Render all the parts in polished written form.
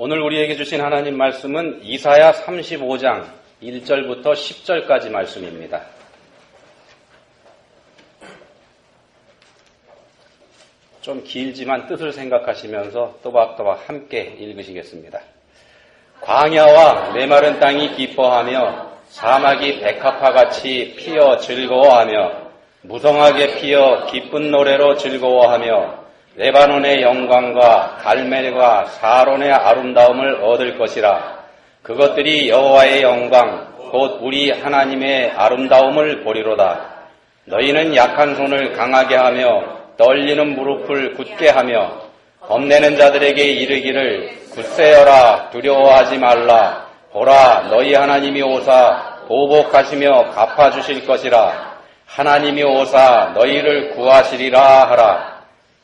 오늘 우리에게 주신 하나님 말씀은 이사야 35장 1절부터 10절까지 말씀입니다. 좀 길지만 뜻을 생각하시면서 또박또박 함께 읽으시겠습니다. 광야와 메마른 땅이 기뻐하며 사막이 백합화같이 피어 즐거워하며 무성하게 피어 기쁜 노래로 즐거워하며 레바논의 영광과 갈멜과 사론의 아름다움을 얻을 것이라. 그것들이 여호와의 영광 곧 우리 하나님의 아름다움을 보리로다. 너희는 약한 손을 강하게 하며 떨리는 무릎을 굳게 하며 겁내는 자들에게 이르기를 굳세어라 두려워하지 말라. 보라 너희 하나님이 오사 보복하시며 갚아주실 것이라. 하나님이 오사 너희를 구하시리라 하라.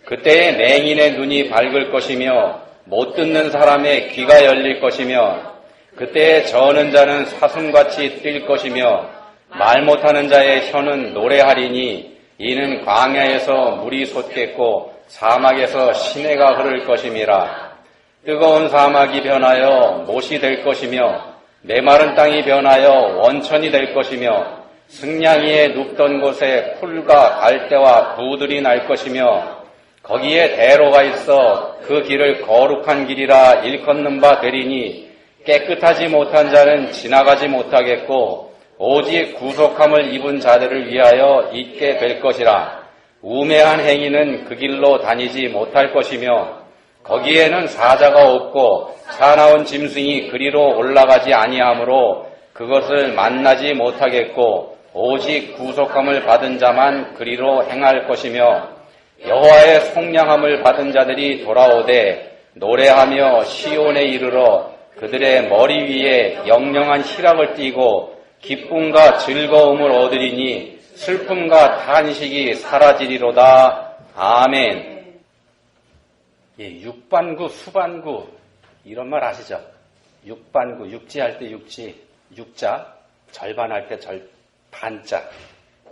그때에 맹인의 눈이 밝을 것이며 못 듣는 사람의 귀가 열릴 것이며 그때에 저는 자는 사슴같이 뛸 것이며 말 못하는 자의 혀는 노래하리니 이는 광야에서 물이 솟겠고 사막에서 시내가 흐를 것임이라. 뜨거운 사막이 변하여 못이 될 것이며 메마른 땅이 변하여 원천이 될 것이며 승냥이에 눕던 곳에 풀과 갈대와 부들이 날 것이며 거기에 대로가 있어 그 길을 거룩한 길이라 일컫는 바 되리니 깨끗하지 못한 자는 지나가지 못하겠고 오직 구속함을 입은 자들을 위하여 있게 될 것이라. 우매한 행위는 그 길로 다니지 못할 것이며 거기에는 사자가 없고 사나운 짐승이 그리로 올라가지 아니하므로 그것을 만나지 못하겠고 오직 구속함을 받은 자만 그리로 행할 것이며 여호와의 속량함을 받은 자들이 돌아오되 노래하며 시온에 이르러 그들의 머리 위에 영영한 희락을 띠고 기쁨과 즐거움을 얻으리니 슬픔과 탄식이 사라지리로다. 아멘. 육반구, 수반구 이런 말 아시죠? 육반구, 육지할 때 육지, 육자, 절반할 때 반자,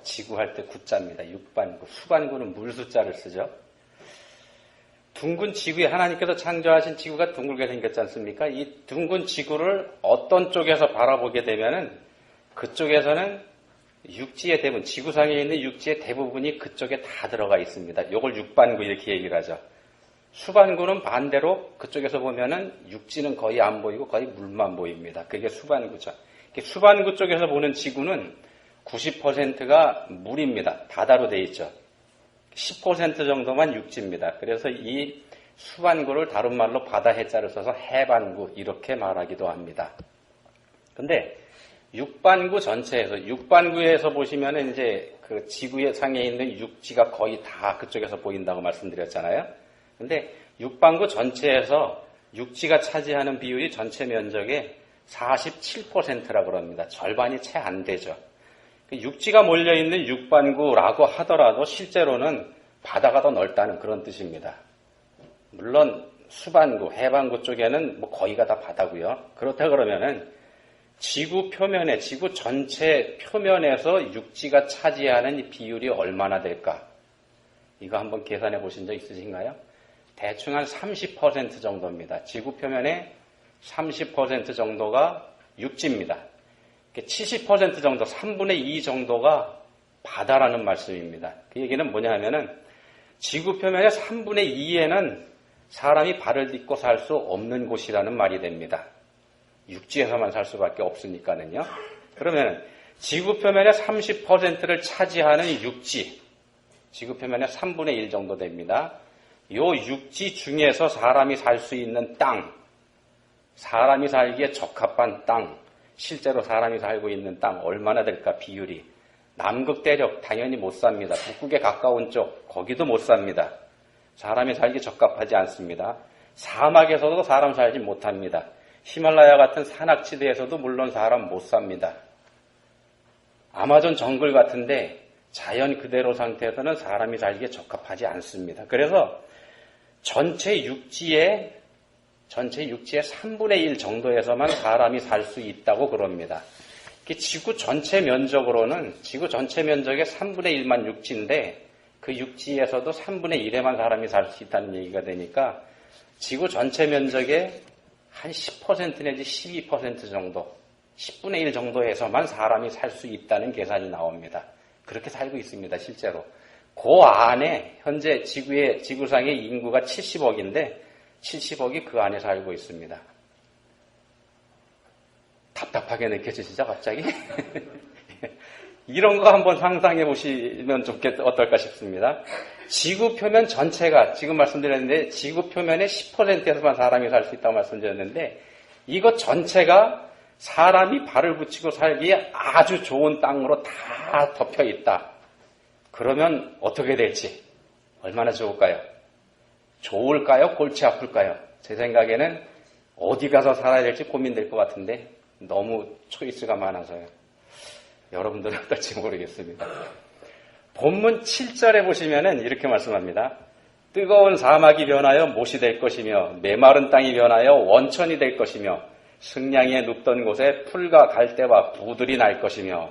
지구할 때 구자입니다. 육반구. 수반구는 물숫자를 쓰죠. 둥근 지구에 하나님께서 창조하신 지구가 둥글게 생겼지 않습니까? 이 둥근 지구를 어떤 쪽에서 바라보게 되면은 그쪽에서는 육지의 대부분, 지구상에 있는 육지의 대부분이 그쪽에 다 들어가 있습니다. 이걸 육반구 이렇게 얘기를 하죠. 수반구는 반대로 그쪽에서 보면은 육지는 거의 안 보이고 거의 물만 보입니다. 그게 수반구죠. 수반구 쪽에서 보는 지구는 90%가 물입니다. 바다로 돼 있죠. 10% 정도만 육지입니다. 그래서 이 수반구를 다른 말로 바다 해자를 써서 해반구 이렇게 말하기도 합니다. 근데 육반구 전체에서, 육반구에서 보시면은 이제 그 지구의 상에 있는 육지가 거의 다 그쪽에서 보인다고 말씀드렸잖아요. 근데 육반구 전체에서 육지가 차지하는 비율이 전체 면적의 47%라고 합니다. 절반이 채 안 되죠. 육지가 몰려있는 육반구라고 하더라도 실제로는 바다가 더 넓다는 그런 뜻입니다. 물론 수반구, 해반구 쪽에는 뭐 거의가 다 바다고요. 그렇다 그러면은 지구 표면에, 지구 전체 표면에서 육지가 차지하는 이 비율이 얼마나 될까? 이거 한번 계산해 보신 적 있으신가요? 대충 한 30% 정도입니다. 지구 표면의 30% 정도가 육지입니다. 70% 정도, 3분의 2 정도가 바다라는 말씀입니다. 그 얘기는 뭐냐 하면은 지구 표면의 3분의 2에는 사람이 발을 딛고 살 수 없는 곳이라는 말이 됩니다. 육지에서만 살 수밖에 없으니까는요. 그러면 지구 표면의 30%를 차지하는 육지, 지구 표면의 3분의 1 정도 됩니다. 요 육지 중에서 사람이 살 수 있는 땅, 사람이 살기에 적합한 땅, 실제로 사람이 살고 있는 땅 얼마나 될까 비율이. 남극 대륙 당연히 못 삽니다. 북극에 가까운 쪽 거기도 못 삽니다. 사람이 살기 적합하지 않습니다. 사막에서도 사람 살지 못합니다. 히말라야 같은 산악지대에서도 물론 사람 못 삽니다. 아마존 정글 같은데 자연 그대로 상태에서는 사람이 살기에 적합하지 않습니다. 그래서 전체 육지의 3분의 1 정도에서만 사람이 살 수 있다고 그럽니다. 지구 전체 면적으로는 지구 전체 면적의 3분의 1만 육지인데 그 육지에서도 3분의 1에만 사람이 살 수 있다는 얘기가 되니까 지구 전체 면적의 한 10% 내지 12% 정도, 10분의 1 정도에서만 사람이 살 수 있다는 계산이 나옵니다. 그렇게 살고 있습니다, 실제로. 그 안에 현재 지구상의 인구가 70억인데 70억이 그 안에 살고 있습니다. 답답하게 느껴지시죠, 갑자기? 이런 거 한번 상상해 보시면 어떨까 싶습니다. 지구 표면 전체가, 지금 말씀드렸는데, 지구 표면의 10%에서만 사람이 살 수 있다고 말씀드렸는데, 이것 전체가 사람이 발을 붙이고 살기에 아주 좋은 땅으로 다 덮여 있다. 그러면 어떻게 될지, 얼마나 좋을까요? 좋을까요? 골치 아플까요? 제 생각에는 어디 가서 살아야 될지 고민될 것 같은데, 너무 초이스가 많아서요. 여러분들은 어떨지 모르겠습니다. 본문 7절에 보시면은 이렇게 말씀합니다. 뜨거운 사막이 변하여 못이 될 것이며 메마른 땅이 변하여 원천이 될 것이며 승냥이에 눕던 곳에 풀과 갈대와 부들이 날 것이며,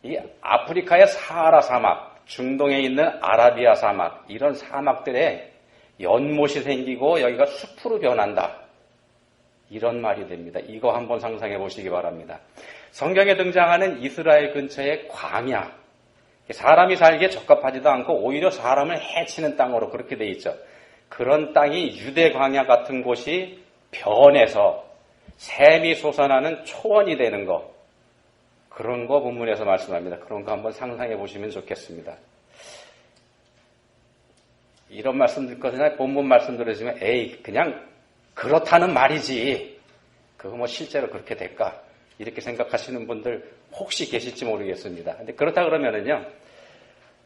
이 아프리카의 사하라 사막, 중동에 있는 아라비아 사막, 이런 사막들에 연못이 생기고 여기가 숲으로 변한다. 이런 말이 됩니다. 이거 한번 상상해 보시기 바랍니다. 성경에 등장하는 이스라엘 근처의 광야, 사람이 살기에 적합하지도 않고 오히려 사람을 해치는 땅으로 그렇게 돼 있죠. 그런 땅이 유대 광야 같은 곳이 변해서 샘이 솟아나는 초원이 되는 거, 그런 거 본문에서 말씀합니다. 그런 거 한번 상상해 보시면 좋겠습니다. 이런 말씀 듣거나 본문 말씀 들으시면 에이, 그냥 그렇다는 말이지, 그거 뭐 실제로 그렇게 될까, 이렇게 생각하시는 분들 혹시 계실지 모르겠습니다. 근데 그렇다 그러면은요,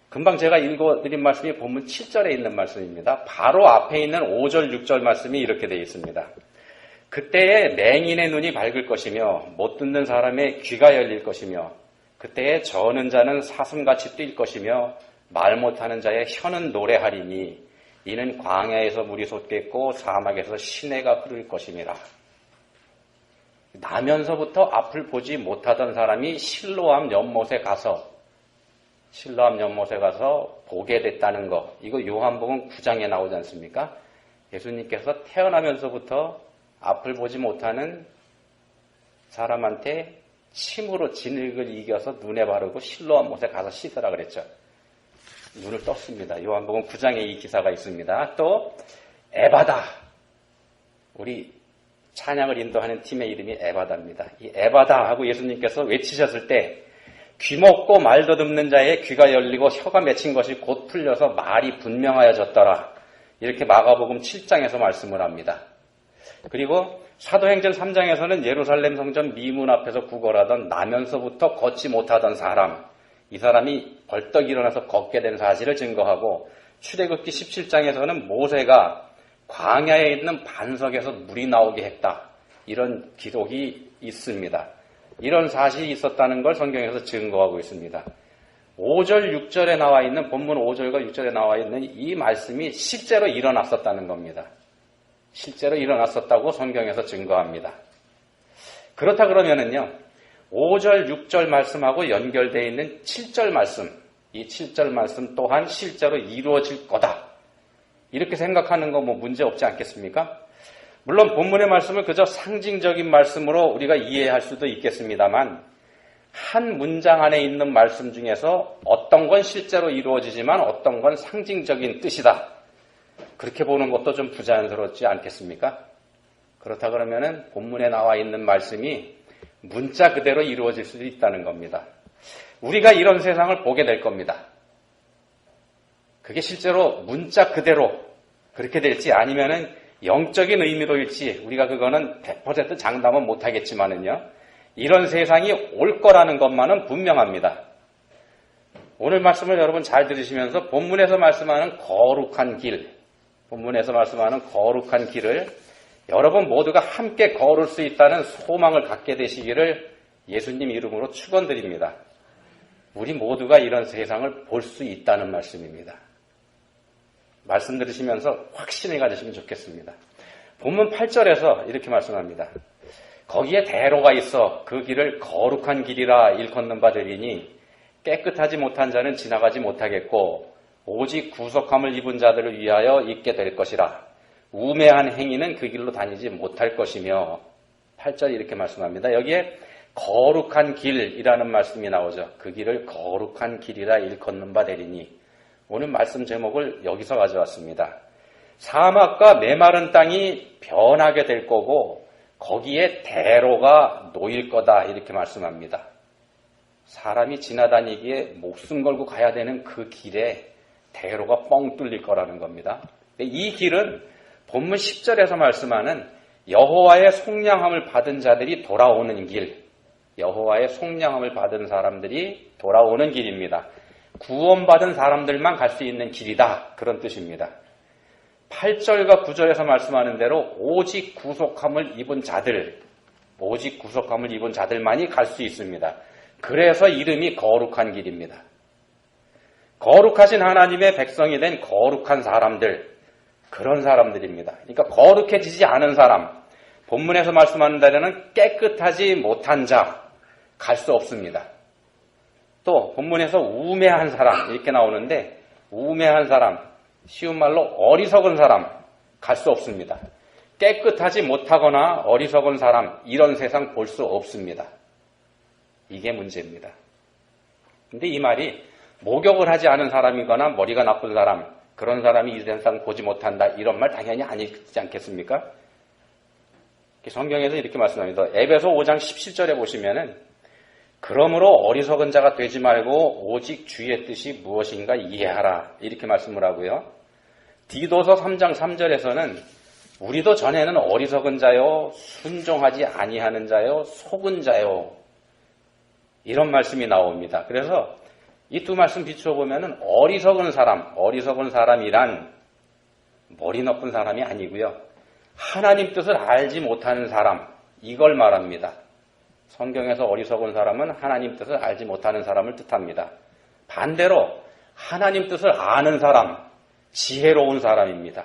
금방 제가 읽어드린 말씀이 본문 7절에 있는 말씀입니다. 바로 앞에 있는 5절, 6절 말씀이 이렇게 되어 있습니다. 그때에 맹인의 눈이 밝을 것이며 못 듣는 사람의 귀가 열릴 것이며 그때에 저는 자는 사슴같이 뛸 것이며 말 못하는 자의 혀는 노래하리니 이는 광야에서 물이 솟겠고 사막에서 시내가 흐를 것임이라. 나면서부터 앞을 보지 못하던 사람이 실로암 연못에 가서 보게 됐다는 거. 이거 요한복음 9장에 나오지 않습니까? 예수님께서 태어나면서부터 앞을 보지 못하는 사람한테 침으로 진흙을 이겨서 눈에 바르고 실로암 못에 가서 씻으라 그랬죠. 눈을 떴습니다. 요한복음 9장에 이 기사가 있습니다. 또 에바다. 우리 찬양을 인도하는 팀의 이름이 에바다입니다. 이 에바다 하고 예수님께서 외치셨을 때 귀먹고 말 더듬는 자의 귀가 열리고 혀가 맺힌 것이 곧 풀려서 말이 분명하여졌더라. 이렇게 마가복음 7장에서 말씀을 합니다. 그리고 사도행전 3장에서는 예루살렘 성전 미문 앞에서 구걸하던 나면서부터 걷지 못하던 사람, 이 사람이 벌떡 일어나서 걷게 된 사실을 증거하고, 출애굽기 17장에서는 모세가 광야에 있는 반석에서 물이 나오게 했다. 이런 기록이 있습니다. 이런 사실이 있었다는 걸 성경에서 증거하고 있습니다. 5절, 6절에 나와 있는, 본문 5절과 6절에 나와 있는 이 말씀이 실제로 일어났었다는 겁니다. 실제로 일어났었다고 성경에서 증거합니다. 그렇다 그러면은요, 5절, 6절 말씀하고 연결되어 있는 7절 말씀, 이 7절 말씀 또한 실제로 이루어질 거다. 이렇게 생각하는 거 뭐 문제 없지 않겠습니까? 물론 본문의 말씀을 그저 상징적인 말씀으로 우리가 이해할 수도 있겠습니다만, 한 문장 안에 있는 말씀 중에서 어떤 건 실제로 이루어지지만 어떤 건 상징적인 뜻이다. 그렇게 보는 것도 좀 부자연스럽지 않겠습니까? 그렇다 그러면은 본문에 나와 있는 말씀이 문자 그대로 이루어질 수도 있다는 겁니다. 우리가 이런 세상을 보게 될 겁니다. 그게 실제로 문자 그대로 그렇게 될지 아니면은 영적인 의미로일지 우리가 그거는 100% 장담은 못하겠지만은요, 이런 세상이 올 거라는 것만은 분명합니다. 오늘 말씀을 여러분 잘 들으시면서 본문에서 말씀하는 거룩한 길, 본문에서 말씀하는 거룩한 길을 여러분 모두가 함께 걸을 수 있다는 소망을 갖게 되시기를 예수님 이름으로 축원드립니다. 우리 모두가 이런 세상을 볼 수 있다는 말씀입니다. 말씀 들으시면서 확신을 가지시면 좋겠습니다. 본문 8절에서 이렇게 말씀합니다. 거기에 대로가 있어 그 길을 거룩한 길이라 일컫는 바 되리니 깨끗하지 못한 자는 지나가지 못하겠고 오직 구속함을 입은 자들을 위하여 있게 될 것이라. 우매한 행위는 그 길로 다니지 못할 것이며 8절 이렇게 말씀합니다. 여기에 거룩한 길이라는 말씀이 나오죠. 그 길을 거룩한 길이라 일컫는 바 되리니 오늘 말씀 제목을 여기서 가져왔습니다. 사막과 메마른 땅이 변하게 될 거고 거기에 대로가 놓일 거다 이렇게 말씀합니다. 사람이 지나다니기에 목숨 걸고 가야 되는 그 길에 대로가 뻥 뚫릴 거라는 겁니다. 이 길은 본문 10절에서 말씀하는 여호와의 속량함을 받은 자들이 돌아오는 길, 여호와의 속량함을 받은 사람들이 돌아오는 길입니다. 구원받은 사람들만 갈 수 있는 길이다 그런 뜻입니다. 8절과 9절에서 말씀하는 대로 오직 구속함을 입은 자들, 오직 구속함을 입은 자들만이 갈 수 있습니다. 그래서 이름이 거룩한 길입니다. 거룩하신 하나님의 백성이 된 거룩한 사람들, 그런 사람들입니다. 그러니까 거룩해지지 않은 사람, 본문에서 말씀하는 대로는 깨끗하지 못한 자, 갈 수 없습니다. 또 본문에서 우매한 사람 이렇게 나오는데 우매한 사람, 쉬운 말로 어리석은 사람, 갈 수 없습니다. 깨끗하지 못하거나 어리석은 사람, 이런 세상 볼 수 없습니다. 이게 문제입니다. 근데 이 말이 목욕을 하지 않은 사람이거나 머리가 나쁜 사람, 그런 사람이 이 세상 보지 못한다, 이런 말 당연히 아니지 않겠습니까? 성경에서 이렇게 말씀합니다. 에베소 5장 17절에 보시면은 그러므로 어리석은 자가 되지 말고 오직 주의 뜻이 무엇인가 이해하라 이렇게 말씀을 하고요. 디도서 3장 3절에서는 우리도 전에는 어리석은 자요 순종하지 아니하는 자요 속은 자요 이런 말씀이 나옵니다. 그래서 이 두 말씀 비추어 보면은 어리석은 사람이란 머리 나쁜 사람이 아니고요. 하나님 뜻을 알지 못하는 사람, 이걸 말합니다. 성경에서 어리석은 사람은 하나님 뜻을 알지 못하는 사람을 뜻합니다. 반대로 하나님 뜻을 아는 사람, 지혜로운 사람입니다.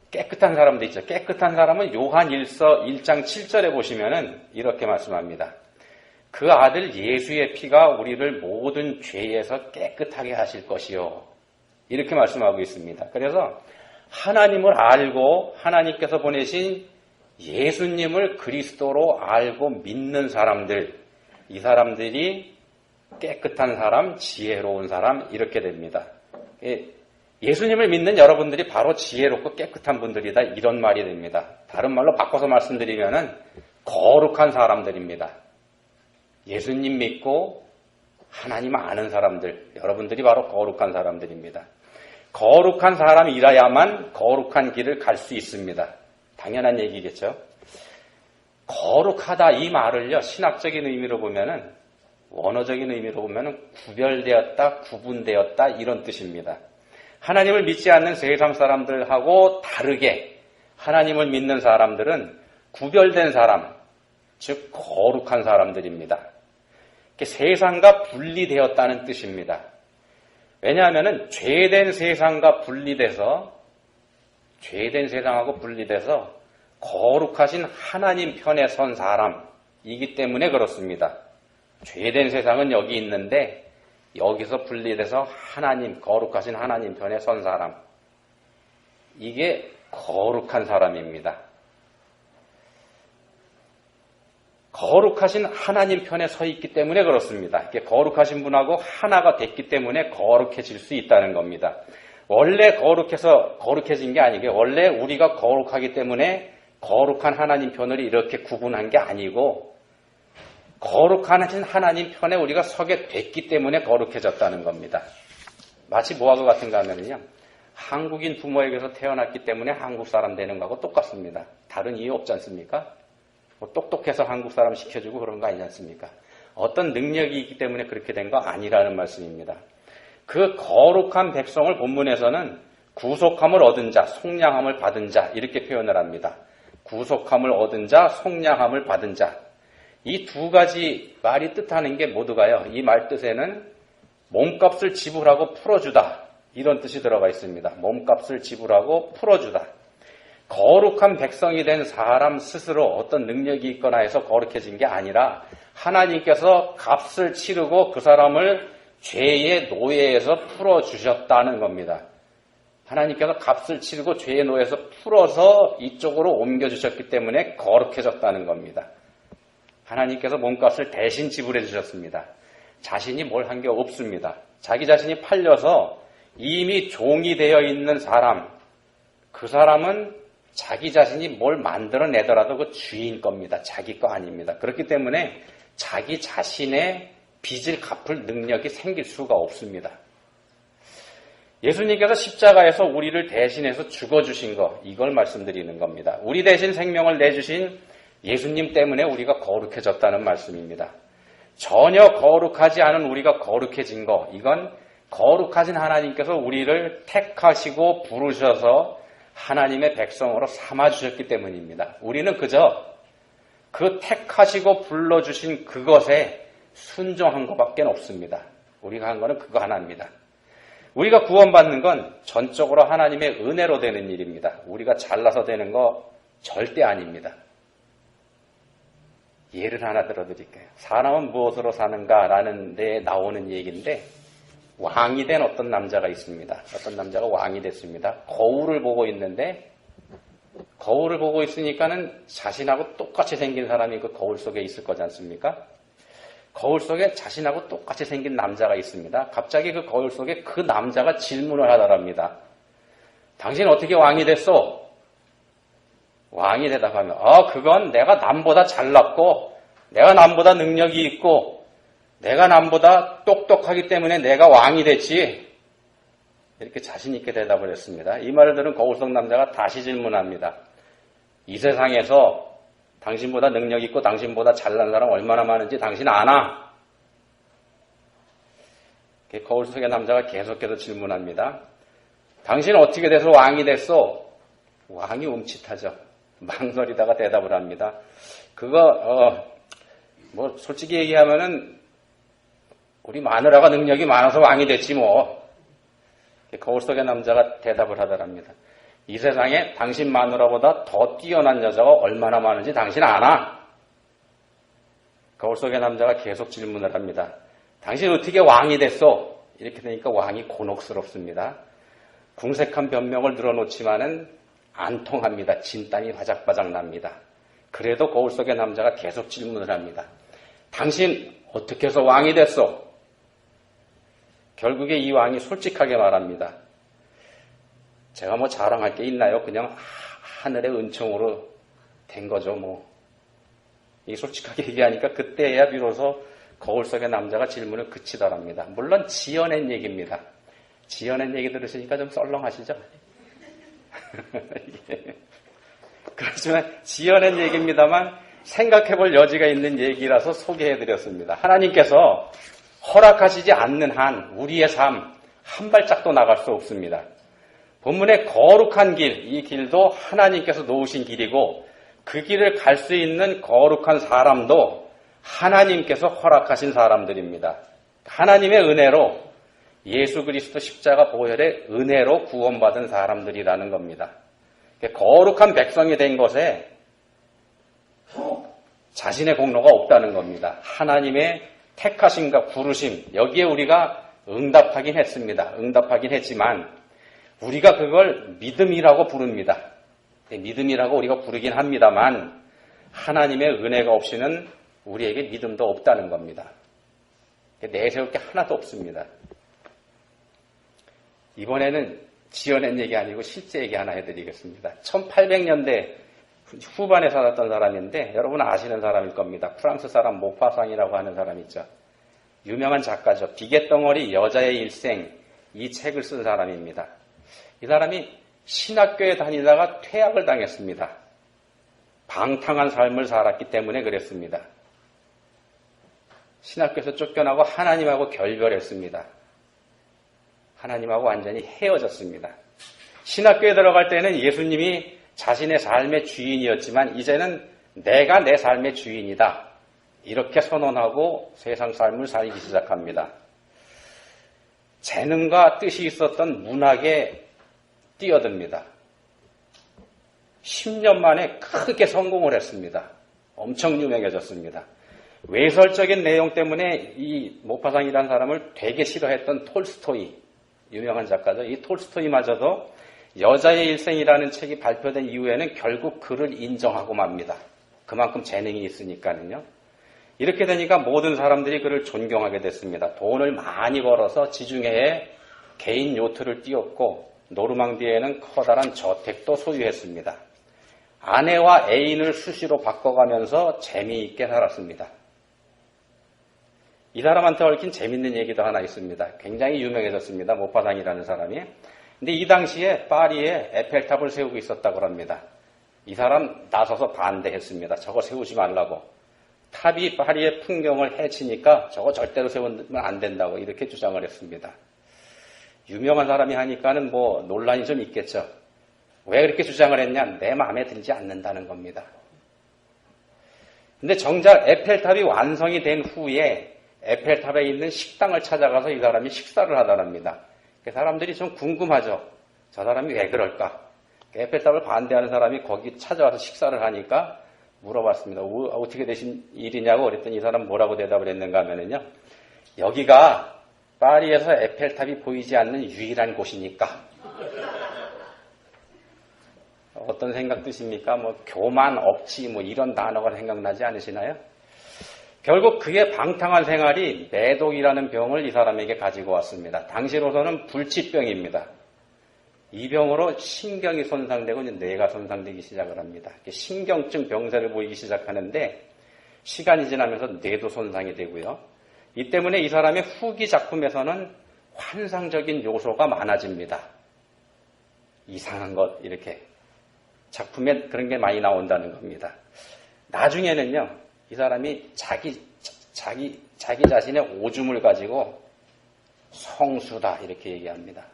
깨끗한 사람도 있죠. 깨끗한 사람은 요한 1장 7절에 보시면은 이렇게 말씀합니다. 그 아들 예수의 피가 우리를 모든 죄에서 깨끗하게 하실 것이요. 이렇게 말씀하고 있습니다. 그래서 하나님을 알고 하나님께서 보내신 예수님을 그리스도로 알고 믿는 사람들, 이 사람들이 깨끗한 사람, 지혜로운 사람 이렇게 됩니다. 예수님을 믿는 여러분들이 바로 지혜롭고 깨끗한 분들이다 이런 말이 됩니다. 다른 말로 바꿔서 말씀드리면은 거룩한 사람들입니다. 예수님 믿고 하나님 아는 사람들, 여러분들이 바로 거룩한 사람들입니다. 거룩한 사람이라야만 거룩한 길을 갈 수 있습니다. 당연한 얘기겠죠. 거룩하다 이 말을요, 신학적인 의미로 보면은, 원어적인 의미로 보면은 구별되었다, 구분되었다 이런 뜻입니다. 하나님을 믿지 않는 세상 사람들하고 다르게 하나님을 믿는 사람들은 구별된 사람, 즉 거룩한 사람들입니다. 세상과 분리되었다는 뜻입니다. 왜냐하면 죄된 세상과 분리돼서 죄된 세상하고 분리돼서 거룩하신 하나님 편에 선 사람이기 때문에 그렇습니다. 죄된 세상은 여기 있는데 여기서 분리돼서 하나님, 거룩하신 하나님 편에 선 사람, 이게 거룩한 사람입니다. 거룩하신 하나님 편에 서 있기 때문에 그렇습니다. 이렇게 거룩하신 분하고 하나가 됐기 때문에 거룩해질 수 있다는 겁니다. 원래 거룩해진 게 아니고요. 원래 우리가 거룩하기 때문에 거룩한 하나님 편을 이렇게 구분한 게 아니고 거룩한 하나님 편에 우리가 서게 됐기 때문에 거룩해졌다는 겁니다. 마치 뭐하고 같은가 하면요. 한국인 부모에게서 태어났기 때문에 한국 사람 되는 거하고 똑같습니다. 다른 이유 없지 않습니까? 똑똑해서 한국 사람 시켜주고 그런 거 아니지 않습니까? 어떤 능력이 있기 때문에 그렇게 된 거 아니라는 말씀입니다. 그 거룩한 백성을 본문에서는 구속함을 얻은 자, 속량함을 받은 자 이렇게 표현을 합니다. 구속함을 얻은 자, 속량함을 받은 자. 이 두 가지 말이 뜻하는 게 모두가요. 이 말 뜻에는 몸값을 지불하고 풀어주다 이런 뜻이 들어가 있습니다. 몸값을 지불하고 풀어주다. 거룩한 백성이 된 사람 스스로 어떤 능력이 있거나 해서 거룩해진 게 아니라 하나님께서 값을 치르고 그 사람을 죄의 노예에서 풀어주셨다는 겁니다. 하나님께서 값을 치르고 죄의 노예에서 풀어서 이쪽으로 옮겨주셨기 때문에 거룩해졌다는 겁니다. 하나님께서 몸값을 대신 지불해 주셨습니다. 자신이 뭘 한 게 없습니다. 자기 자신이 팔려서 이미 종이 되어 있는 사람, 그 사람은 자기 자신이 뭘 만들어내더라도 그 주인 겁니다. 자기 거 아닙니다. 그렇기 때문에 자기 자신의 빚을 갚을 능력이 생길 수가 없습니다. 예수님께서 십자가에서 우리를 대신해서 죽어주신 거, 이걸 말씀드리는 겁니다. 우리 대신 생명을 내주신 예수님 때문에 우리가 거룩해졌다는 말씀입니다. 전혀 거룩하지 않은 우리가 거룩해진 거, 이건 거룩하신 하나님께서 우리를 택하시고 부르셔서 하나님의 백성으로 삼아주셨기 때문입니다. 우리는 그저 그 택하시고 불러주신 그것에 순종한 것밖에 없습니다. 우리가 한 거는 그거 하나입니다. 우리가 구원받는 건 전적으로 하나님의 은혜로 되는 일입니다. 우리가 잘나서 되는 거 절대 아닙니다. 예를 하나 들어드릴게요. 사람은 무엇으로 사는가라는 데 나오는 얘기인데 왕이 된 어떤 남자가 있습니다. 어떤 남자가 왕이 됐습니다. 거울을 보고 있는데 거울을 보고 있으니까는 자신하고 똑같이 생긴 사람이 그 거울 속에 있을 거지 않습니까? 거울 속에 자신하고 똑같이 생긴 남자가 있습니다. 갑자기 그 거울 속에 그 남자가 질문을 하더랍니다. 당신 어떻게 왕이 됐어? 왕이 대답하면 그건 내가 남보다 잘났고 내가 남보다 능력이 있고 내가 남보다 똑똑하기 때문에 내가 왕이 됐지. 이렇게 자신 있게 대답을 했습니다. 이 말을 들은 거울 속 남자가 다시 질문합니다. 이 세상에서 당신보다 능력 있고 당신보다 잘난 사람 얼마나 많은지 당신 아나? 거울 속의 남자가 계속해서 질문합니다. 당신 어떻게 돼서 왕이 됐어? 왕이 움찔하죠. 망설이다가 대답을 합니다. 그거 솔직히 얘기하면은 우리 마누라가 능력이 많아서 왕이 됐지 뭐. 거울 속의 남자가 대답을 하더랍니다. 이 세상에 당신 마누라보다 더 뛰어난 여자가 얼마나 많은지 당신 아나? 거울 속의 남자가 계속 질문을 합니다. 당신 어떻게 왕이 됐어? 이렇게 되니까 왕이 곤혹스럽습니다. 궁색한 변명을 늘어놓지만은 안 통합니다. 진땀이 바작바작 납니다. 그래도 거울 속의 남자가 계속 질문을 합니다. 당신 어떻게 해서 왕이 됐어? 결국에 이 왕이 솔직하게 말합니다. 제가 뭐 자랑할 게 있나요? 그냥 하늘의 은총으로 된 거죠, 뭐. 이 솔직하게 얘기하니까 그때야 비로소 거울 속의 남자가 질문을 그치더랍니다. 물론 지어낸 얘기입니다. 지어낸 얘기 들으시니까 좀 썰렁하시죠? 그렇지만 지어낸 얘기입니다만 생각해볼 여지가 있는 얘기라서 소개해드렸습니다. 하나님께서 허락하시지 않는 한 우리의 삶 한 발짝도 나갈 수 없습니다. 본문의 거룩한 길, 이 길도 하나님께서 놓으신 길이고 그 길을 갈 수 있는 거룩한 사람도 하나님께서 허락하신 사람들입니다. 하나님의 은혜로 예수 그리스도 십자가 보혈의 은혜로 구원받은 사람들이라는 겁니다. 거룩한 백성이 된 것에 자신의 공로가 없다는 겁니다. 하나님의 택하심과 부르심, 여기에 우리가 응답하긴 했습니다. 응답하긴 했지만 우리가 그걸 믿음이라고 부릅니다. 믿음이라고 우리가 부르긴 합니다만 하나님의 은혜가 없이는 우리에게 믿음도 없다는 겁니다. 내세울 게 하나도 없습니다. 이번에는 지어낸 얘기 아니고 실제 얘기 하나 해드리겠습니다. 1800년대 후반에 살았던 사람인데 여러분 아시는 사람일 겁니다. 프랑스 사람 모파상이라고 하는 사람 있죠. 유명한 작가죠. 비갯덩어리 여자의 일생, 이 책을 쓴 사람입니다. 이 사람이 신학교에 다니다가 퇴학을 당했습니다. 방탕한 삶을 살았기 때문에 그랬습니다. 신학교에서 쫓겨나고 하나님하고 결별했습니다. 하나님하고 완전히 헤어졌습니다. 신학교에 들어갈 때는 예수님이 자신의 삶의 주인이었지만 이제는 내가 내 삶의 주인이다. 이렇게 선언하고 세상 삶을 살기 시작합니다. 재능과 뜻이 있었던 문학에 뛰어듭니다. 10년 만에 크게 성공을 했습니다. 엄청 유명해졌습니다. 외설적인 내용 때문에 이 모파상이라는 사람을 되게 싫어했던 톨스토이, 유명한 작가죠. 이 톨스토이마저도 여자의 일생이라는 책이 발표된 이후에는 결국 그를 인정하고 맙니다. 그만큼 재능이 있으니까는요. 이렇게 되니까 모든 사람들이 그를 존경하게 됐습니다. 돈을 많이 벌어서 지중해에 개인 요트를 띄웠고 노르망디에는 커다란 저택도 소유했습니다. 아내와 애인을 수시로 바꿔가면서 재미있게 살았습니다. 이 사람한테 얽힌 재밌는 얘기도 하나 있습니다. 굉장히 유명해졌습니다. 모파상이라는 사람이. 근데 이 당시에 파리에 에펠탑을 세우고 있었다고 합니다. 이 사람 나서서 반대했습니다. 저거 세우지 말라고. 탑이 파리의 풍경을 해치니까 저거 절대로 세우면 안 된다고 이렇게 주장을 했습니다. 유명한 사람이 하니까는 뭐 논란이 좀 있겠죠. 왜 그렇게 주장을 했냐? 내 마음에 들지 않는다는 겁니다. 근데 정작 에펠탑이 완성이 된 후에 에펠탑에 있는 식당을 찾아가서 이 사람이 식사를 하더랍니다. 사람들이 좀 궁금하죠. 저 사람이 왜 그럴까? 에펠탑을 반대하는 사람이 거기 찾아와서 식사를 하니까 물어봤습니다. 어떻게 되신 일이냐고 그랬더니 이 사람 뭐라고 대답을 했는가 하면은요. 여기가 파리에서 에펠탑이 보이지 않는 유일한 곳이니까. 어떤 생각 드십니까? 뭐 교만, 억지 뭐 이런 단어가 생각나지 않으시나요? 결국 그의 방탕한 생활이 매독이라는 병을 이 사람에게 가지고 왔습니다. 당시로서는 불치병입니다. 이 병으로 신경이 손상되고 이제 뇌가 손상되기 시작을 합니다. 신경증 병세를 보이기 시작하는데 시간이 지나면서 뇌도 손상이 되고요. 이 때문에 이 사람의 후기 작품에서는 환상적인 요소가 많아집니다. 이상한 것 이렇게 작품에 그런 게 많이 나온다는 겁니다. 나중에는요, 이 사람이 자기 자신의 오줌을 가지고 성수다 이렇게 얘기합니다.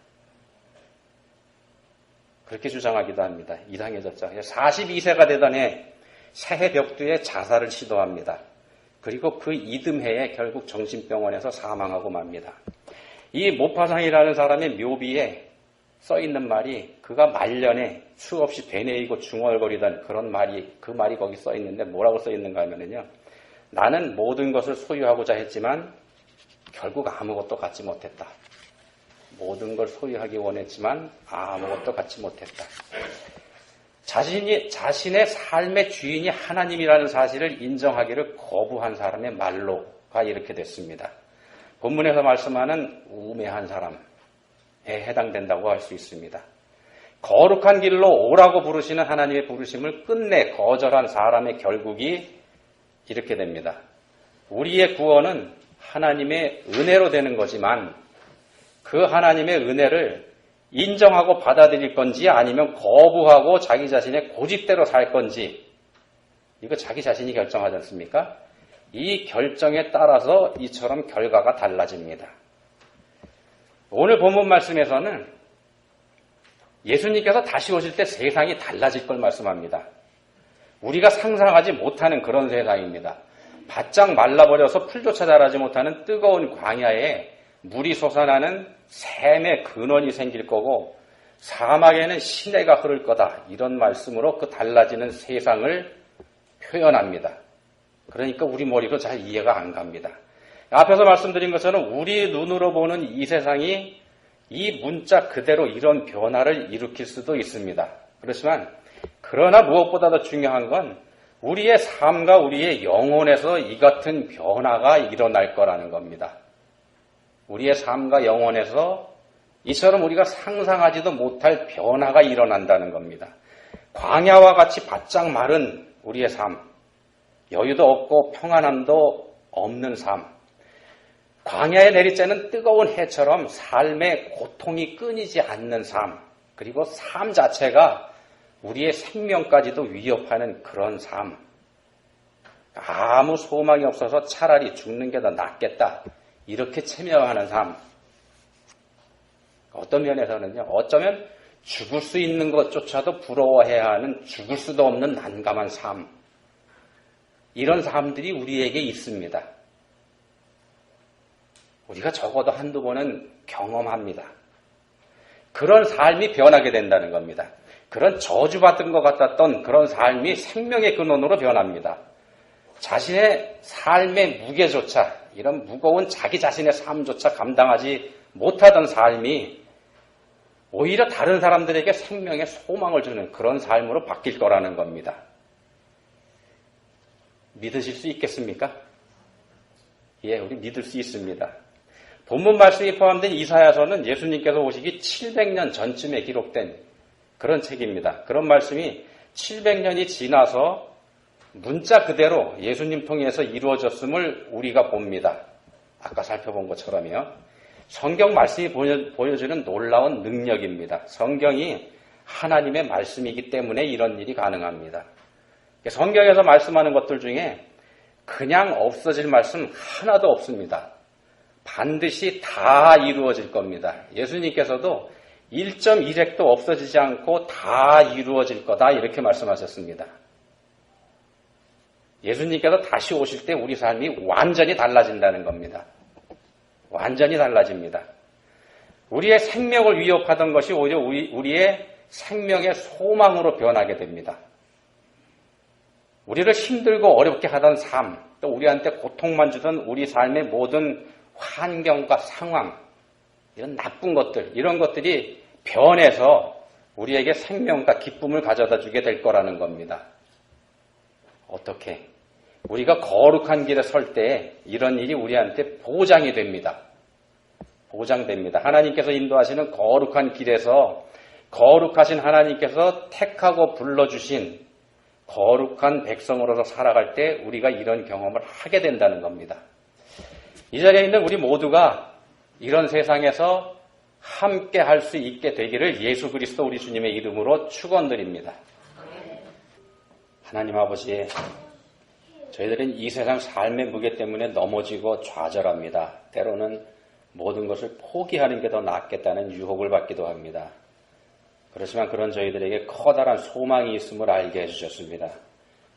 그렇게 주장하기도 합니다. 이상해졌죠. 42세가 되던 해 새해 벽두에 자살을 시도합니다. 그리고 그 이듬해에 결국 정신병원에서 사망하고 맙니다. 이 모파상이라는 사람의 묘비에 써있는 말이 그가 말년에 수없이 되뇌이고 중얼거리던 그런 말이 그 말이 거기 써있는데 뭐라고 써있는가 하면요. 나는 모든 것을 소유하고자 했지만 결국 아무것도 갖지 못했다. 모든 걸 소유하기 원했지만 아무것도 갖지 못했다. 자신의 삶의 주인이 하나님이라는 사실을 인정하기를 거부한 사람의 말로가 이렇게 됐습니다. 본문에서 말씀하는 우매한 사람에 해당된다고 할 수 있습니다. 거룩한 길로 오라고 부르시는 하나님의 부르심을 끝내 거절한 사람의 결국이 이렇게 됩니다. 우리의 구원은 하나님의 은혜로 되는 거지만 그 하나님의 은혜를 인정하고 받아들일 건지 아니면 거부하고 자기 자신의 고집대로 살 건지 이거 자기 자신이 결정하지 않습니까? 이 결정에 따라서 이처럼 결과가 달라집니다. 오늘 본문 말씀에서는 예수님께서 다시 오실 때 세상이 달라질 걸 말씀합니다. 우리가 상상하지 못하는 그런 세상입니다. 바짝 말라버려서 풀조차 자라지 못하는 뜨거운 광야에 물이 솟아나는 샘의 근원이 생길 거고 사막에는 시내가 흐를 거다. 이런 말씀으로 그 달라지는 세상을 표현합니다. 그러니까 우리 머리로 잘 이해가 안 갑니다. 앞에서 말씀드린 것처럼 우리 눈으로 보는 이 세상이 이 문자 그대로 이런 변화를 일으킬 수도 있습니다. 그렇지만 그러나 무엇보다 더 중요한 건 우리의 삶과 우리의 영혼에서 이 같은 변화가 일어날 거라는 겁니다. 우리의 삶과 영혼에서 이처럼 우리가 상상하지도 못할 변화가 일어난다는 겁니다. 광야와 같이 바짝 마른 우리의 삶, 여유도 없고 평안함도 없는 삶, 광야에 내리쬐는 뜨거운 해처럼 삶의 고통이 끊이지 않는 삶, 그리고 삶 자체가 우리의 생명까지도 위협하는 그런 삶, 아무 소망이 없어서 차라리 죽는 게 더 낫겠다 이렇게 체면하는 삶. 어떤 면에서는요, 어쩌면 죽을 수 있는 것조차도 부러워해야 하는 죽을 수도 없는 난감한 삶. 이런 삶들이 우리에게 있습니다. 우리가 적어도 한두 번은 경험합니다. 그런 삶이 변하게 된다는 겁니다. 그런 저주받은 것 같았던 그런 삶이 생명의 근원으로 변합니다. 자신의 삶의 무게조차, 이런 무거운 자기 자신의 삶조차 감당하지 못하던 삶이 오히려 다른 사람들에게 생명의 소망을 주는 그런 삶으로 바뀔 거라는 겁니다. 믿으실 수 있겠습니까? 예, 우리 믿을 수 있습니다. 본문 말씀이 포함된 이사야서는 예수님께서 오시기 700년 전쯤에 기록된 그런 책입니다. 그런 말씀이 700년이 지나서 문자 그대로 예수님 통해서 이루어졌음을 우리가 봅니다. 아까 살펴본 것처럼요. 성경 말씀이 보여주는 놀라운 능력입니다. 성경이 하나님의 말씀이기 때문에 이런 일이 가능합니다. 성경에서 말씀하는 것들 중에 그냥 없어질 말씀 하나도 없습니다. 반드시 다 이루어질 겁니다. 예수님께서도 1.1획도 없어지지 않고 다 이루어질 거다 이렇게 말씀하셨습니다. 예수님께서 다시 오실 때 우리 삶이 완전히 달라진다는 겁니다. 완전히 달라집니다. 우리의 생명을 위협하던 것이 오히려 우리의 생명의 소망으로 변하게 됩니다. 우리를 힘들고 어렵게 하던 삶, 또 우리한테 고통만 주던 우리 삶의 모든 환경과 상황, 이런 나쁜 것들, 이런 것들이 변해서 우리에게 생명과 기쁨을 가져다 주게 될 거라는 겁니다. 어떻게? 우리가 거룩한 길에 설 때 이런 일이 우리한테 보장이 됩니다. 보장됩니다. 하나님께서 인도하시는 거룩한 길에서 거룩하신 하나님께서 택하고 불러주신 거룩한 백성으로서 살아갈 때 우리가 이런 경험을 하게 된다는 겁니다. 이 자리에 있는 우리 모두가 이런 세상에서 함께 할 수 있게 되기를 예수 그리스도 우리 주님의 이름으로 축원드립니다. 하나님 아버지, 저희들은 이 세상 삶의 무게 때문에 넘어지고 좌절합니다. 때로는 모든 것을 포기하는 게 더 낫겠다는 유혹을 받기도 합니다. 그렇지만 그런 저희들에게 커다란 소망이 있음을 알게 해주셨습니다.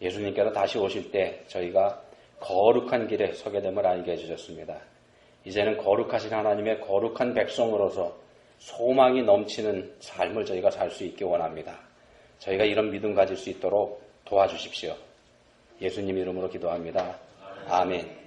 예수님께서 다시 오실 때 저희가 거룩한 길에 서게 됨을 알게 해주셨습니다. 이제는 거룩하신 하나님의 거룩한 백성으로서 소망이 넘치는 삶을 저희가 살 수 있기 원합니다. 저희가 이런 믿음 가질 수 있도록 도와주십시오. 예수님 이름으로 기도합니다. 아멘.